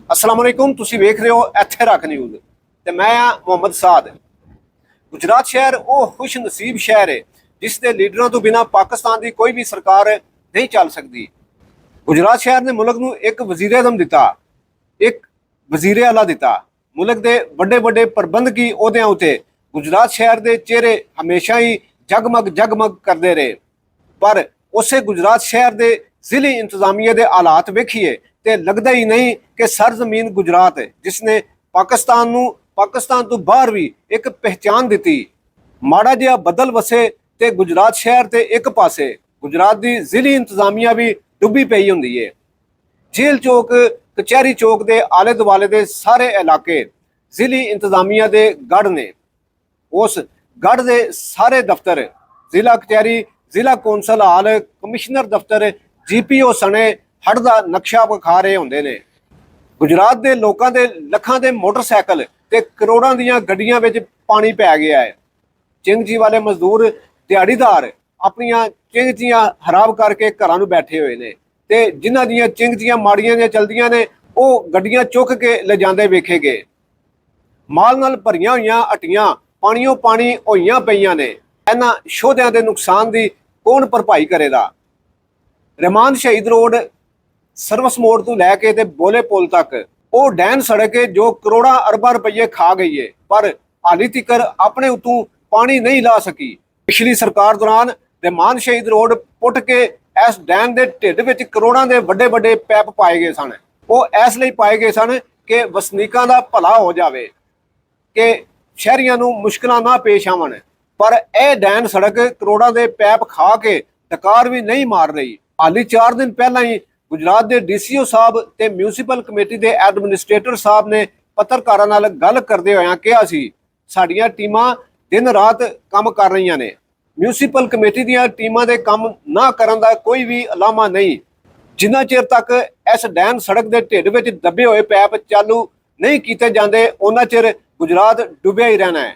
अस्सलाम वालेकुम, ਤੁਸੀਂ ਵੇਖ ਰਹੇ ਹੋ ਇੱਥੇ ਰੱਖ ਨਿਊਜ਼ ਤੇ ਮੈਂ ਆ ਮੁਹੰਮਦ ਸਾਦ। ਗੁਜਰਾਤ ਸ਼ਹਿਰ ਉਹ ਖੁਸ਼ ਨਸੀਬ ਸ਼ਹਿਰ ਹੈ ਜਿਸ ਦੇ ਲੀਡਰਾਂ ਤੋਂ ਬਿਨਾ ਪਾਕਿਸਤਾਨ ਦੀ ਕੋਈ ਵੀ ਸਰਕਾਰ ਨਹੀਂ ਚੱਲ ਸਕਦੀ। ਗੁਜਰਾਤ ਸ਼ਹਿਰ ਨੇ ਮੁਲਕ ਨੂੰ ਇੱਕ ਵਜ਼ੀਰ ਆਜ਼ਮ ਦਿੱਤਾ, ਇੱਕ ਵਜ਼ੀਰ ਆਲਾ ਦਿੱਤਾ। ਮੁਲਕ ਦੇ ਵੱਡੇ ਵੱਡੇ ਪ੍ਰਬੰਧਕੀ ਅਹੁਦਿਆਂ ਉਤੇ ਗੁਜਰਾਤ ਸ਼ਹਿਰ ਦੇ ਚਿਹਰੇ ਹਮੇਸ਼ਾ ਹੀ ਜਗਮਗ ਕਰਦੇ ਰਹੇ। ਪਰ ਉਸੇ ਗੁਜਰਾਤ ਸ਼ਹਿਰ ਦੇ ਜ਼ਿਲ੍ਹੀ ਇੰਤਜ਼ਾਮੀਆ ਦੇ ਹਾਲਾਤ ਵੇਖੀਏ ਤੇ लगता ही नहीं कि सरजमीन गुजरात है जिसने पाकिस्तान तो बाहर भी एक पहचान दी। माड़ा जिहा बदल वसे ते गुजरात शहर ते एक पासे गुजरात की जिली इंतजामिया भी डुबी पई हुंदी है। जेल चौक कचहरी चौक के आले दुआले के सारे इलाके जिली इंतजामिया के गढ़ ने। उस गढ़ के सारे दफ्तर जिला कचहरी, जिला कौंसल हाल, कमिश्नर दफ्तर, GPO सने हड़ का नक्शा विखा रहे होंदे ने। गुजरात के लोगों के लखां के मोटरसाइकिल ते करोड़ों दीयां गड्डियां विच पानी पै गया है। चिंगजी वाले मजदूर दिहाड़ीदार अपनियां चिंगजियां खराब करके घरां नूं बैठे हुए ने ते जिन्हां दीयां चिंगजियां माड़ियां जिहां चलदियां ने वो गड्डियां चुक के ले जांदे वेखे गए। माल नाल भरियां होईयां हट्टियां पाणीओ पानी होईयां पईयां ने। इन्हां शोधियां दे नुकसान दी कौन भरपाई करेगा? रहमान शहीद रोड सर्विस मोड़ तो लैके ते बोले पुल तक वो डैन सड़क है जो करोड़ों अरबा रुपये खा गई है, पर हाली तिकर अपने उतों पानी नहीं ला सकी। पिछली सरकार दौरान रहमान शहीद रोड पुट के इस डैन के ढिड विच करोड़ों के बड़े बड़े पैप पाए गए सन। वो इसलिए पाए गए सन कि वसनीकां दा भला हो जाए, कि शहरियां नूं मुश्किलां ना पेश आवन। पर यह डैन सड़क करोड़ों के पैप खा के डकार भी नहीं मार रही। हाली 4 दिन पहला ही गुजरात के DCO साहब ते म्यूनसिपल कमेटी के एडमिनिस्ट्रेटर साहब ने पत्रकारां नाल गल करदे होया कहा सी साडीआं टीमां दिन रात काम कर रही ने। म्यूनसिपल कमेटी दीआं टीमां दे काम ना करन दा कोई भी अलामा नहीं। जिन्ना चिर तक इस डैन सड़क के ढिड विच दबे हुए पैप चालू नहीं कीते जांदे उन्ना चिर गुजरात डुबिया ही रहना है।